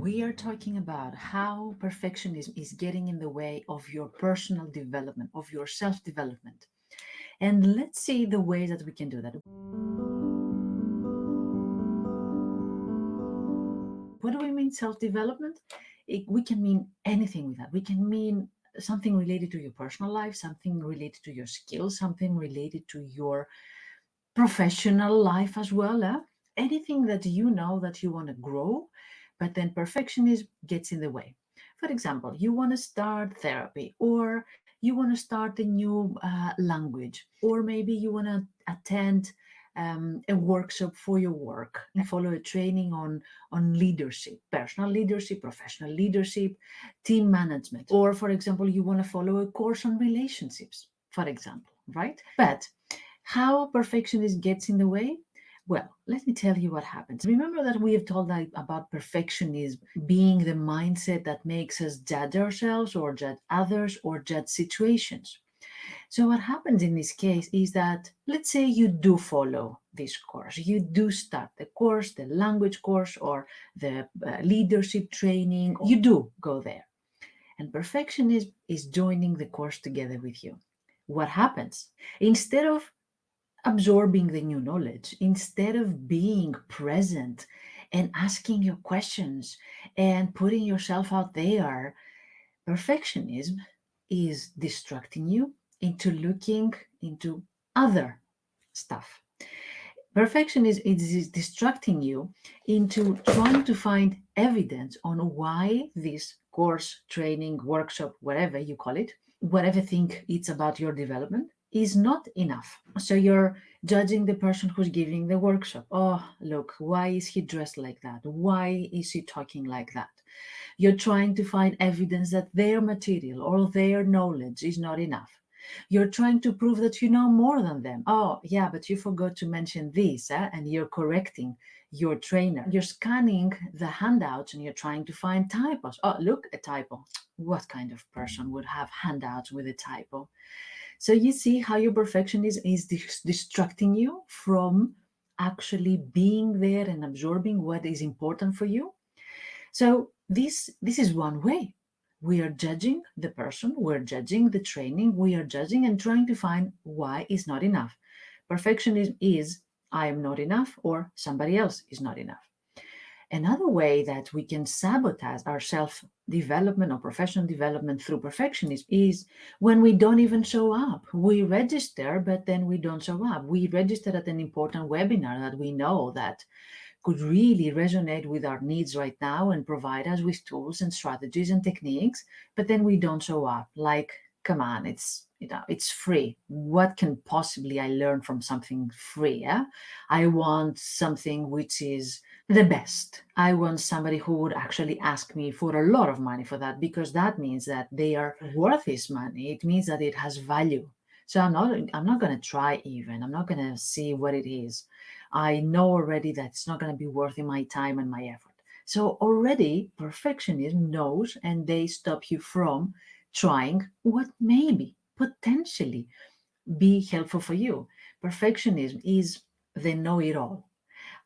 we are talking about how perfectionism is getting in the way of your personal development, of your self development. And let's see the ways that we can do that. What do we mean self development? We can mean anything with that. We can mean something related to your personal life, something related to your skills, something related to your professional life as well. Anything that you know that you want to grow, but then perfectionism gets in the way. For example, you want to start therapy, or you want to start a new language, or maybe you want to attend a workshop for your work and follow a training on leadership, personal leadership, professional leadership, team management. Or, for example, you want to follow a course on relationships, for example, right? But how perfectionist gets in the way? Well, let me tell you what happens. Remember that we have told about perfectionism being the mindset that makes us judge ourselves or judge others or judge situations. So, what happens in this case is that, let's say you do follow this course, you do start the course, the language course, or the leadership training, you do go there. And perfectionism is joining the course together with you. What happens? Instead of absorbing the new knowledge, instead of being present and asking your questions and putting yourself out there, perfectionism is distracting you into looking into other stuff. Perfectionism is distracting you into trying to find evidence on why this course, training, workshop, whatever you call it, whatever think it's about your development, is not enough. So you're judging the person who's giving the workshop. Oh, look, why is he dressed like that? Why is he talking like that? You're trying to find evidence that their material or their knowledge is not enough. You're trying to prove that you know more than them. Oh, yeah, but you forgot to mention this, and you're correcting your trainer. You're scanning the handouts and you're trying to find typos. Oh, look, a typo. What kind of person would have handouts with a typo? So you see how your perfectionism is distracting you from actually being there and absorbing what is important for you. So this is one way. We are judging the person, we're judging the training, we are judging and trying to find why is not enough. Perfectionism is I am not enough or somebody else is not enough. Another way that we can sabotage our self development or professional development through perfectionism is when we don't even show up. We register, but then we don't show up. We register at an important webinar that we know that could really resonate with our needs right now and provide us with tools and strategies and techniques, but then we don't show up. Like, come on, it's free. What can possibly I learn from something free? I want something which is the best. I want somebody who would actually ask me for a lot of money for that, because that means that they are worth this money. It means that it has value. So I'm not going to try even. I'm not going to see what it is. I know already that it's not going to be worth my time and my effort. So already perfectionism knows, and they stop you from trying what maybe potentially be helpful for you. Perfectionism is the know it all.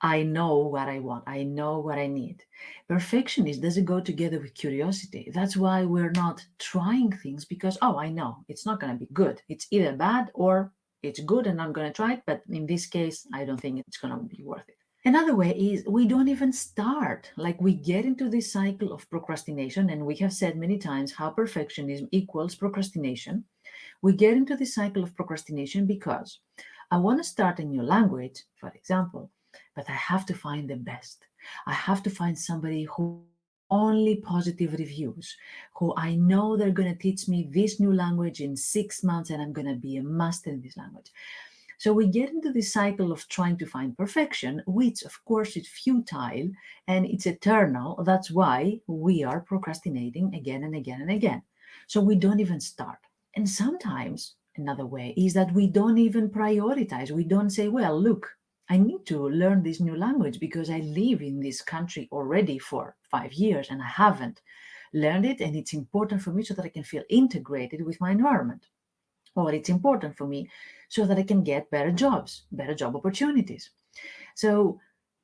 I know what I want. I know what I need. Perfectionism doesn't go together with curiosity. That's why we're not trying things because, oh, I know it's not going to be good. It's either bad or it's good and I'm going to try it. But in this case, I don't think it's going to be worth it. Another way is we don't even start. Like we get into this cycle of procrastination, and we have said many times how perfectionism equals procrastination. We get into this cycle of procrastination because I want to start a new language, for example, but I have to find the best. I have to find somebody who only positive reviews, who I know they're going to teach me this new language in 6 months and I'm going to be a master in this language. So we get into this cycle of trying to find perfection, which of course is futile and it's eternal. That's why we are procrastinating again and again and again. So we don't even start. And sometimes another way is that we don't even prioritize. We don't say, well, look, I need to learn this new language because I live in this country already for 5 years and I haven't learned it. And it's important for me so that I can feel integrated with my environment. Or it's important for me so that I can get better jobs, better job opportunities. So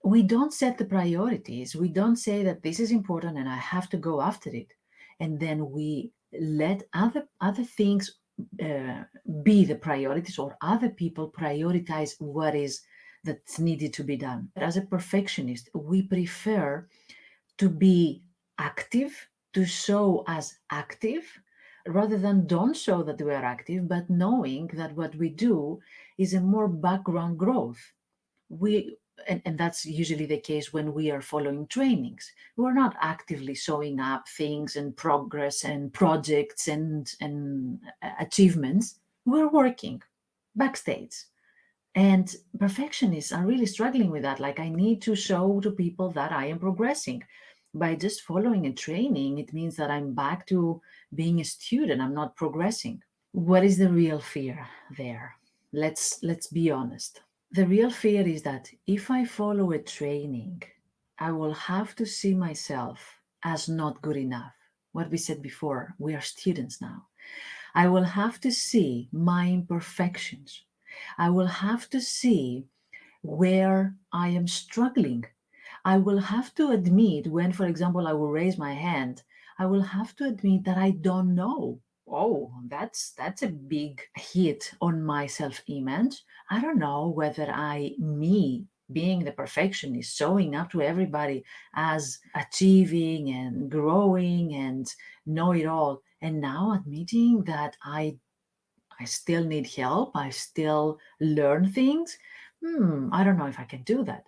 we don't set the priorities. We don't say that this is important and I have to go after it. And then we let other things uh, be the priorities, or other people prioritize what is that's needed to be done. As a perfectionist, we prefer to be active, to show as active, rather than don't show that we are active, but knowing that what we do is a more background growth. We and that's usually the case when we are following trainings. We're not actively showing up things and progress and projects and achievements. We're working backstage. And perfectionists are really struggling with that. Like, I need to show to people that I am progressing. By just following a training, it means that I'm back to being a student. I'm not progressing. What is the real fear there? Let's be honest. The real fear is that if I follow a training, I will have to see myself as not good enough. What we said before, we are students now. I will have to see my imperfections. I will have to see where I am struggling. I will have to admit when, for example, I will raise my hand, I will have to admit that I don't know. Oh, that's a big hit on my self-image. I don't know whether me being the perfectionist, showing up to everybody as achieving and growing and know it all, and now admitting that I still need help, I still learn things. I don't know if I can do that.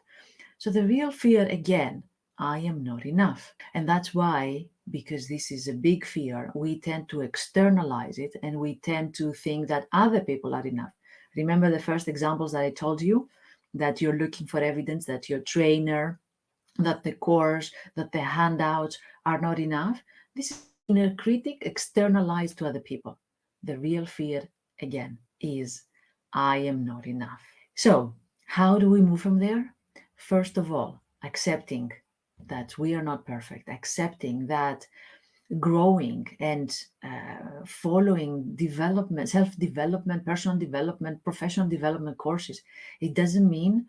So the real fear again, I am not enough. And that's why, because this is a big fear, we tend to externalize it and we tend to think that other people are enough. Remember the first examples that I told you, that you're looking for evidence that your trainer, that the course, that the handouts are not enough. This is the inner critic externalized to other people. The real fear, again, is I am not enough. So, how do we move from there? First of all, accepting that we are not perfect, accepting that growing and following development, self development, personal development, professional development courses, it doesn't mean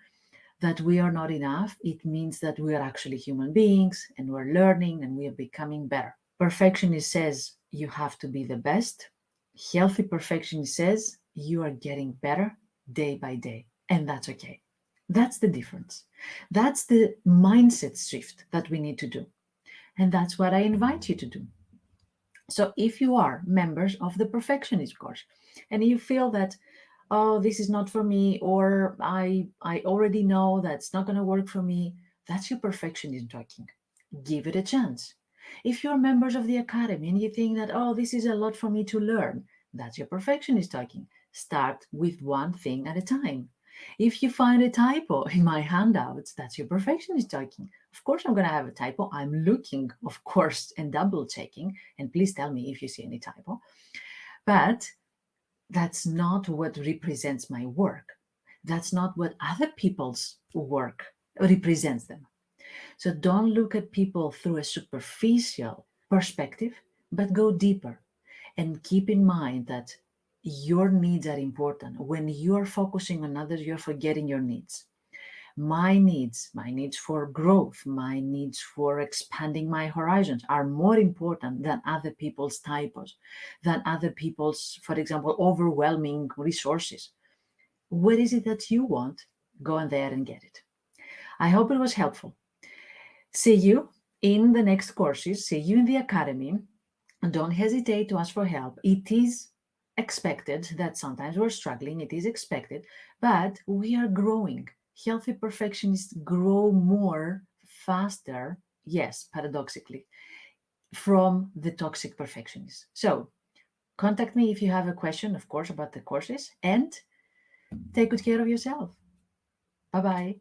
that we are not enough. It means that we are actually human beings and we're learning and we are becoming better. Perfectionist says you have to be the best. Healthy perfectionist says you are getting better day by day, and that's okay. That's the difference. That's the mindset shift that we need to do. And that's what I invite you to do. So if you are members of the perfectionist course and you feel that, oh, this is not for me, or I already know that's not going to work for me, that's your perfectionism talking. Give it a chance. If you're members of the academy and you think that, oh, this is a lot for me to learn, that's your perfectionist talking. Start with one thing at a time. If you find a typo in my handouts, that's your perfectionist talking. Of course, I'm going to have a typo. I'm looking, of course, and double checking. And please tell me if you see any typo. But that's not what represents my work. That's not what other people's work represents them. So don't look at people through a superficial perspective, but go deeper. And keep in mind that your needs are important. When you're focusing on others, you're forgetting your needs. My needs for growth, my needs for expanding my horizons are more important than other people's typos, than other people's, for example, overwhelming resources. What is it that you want? Go in there and get it. I hope it was helpful. See you in the next courses. See you in the academy. Don't hesitate to ask for help. It is expected that sometimes we're struggling. It is expected, but we are growing. Healthy perfectionists grow more faster, yes, paradoxically, from the toxic perfectionists. So contact me if you have a question, of course, about the courses, and take good care of yourself. Bye bye.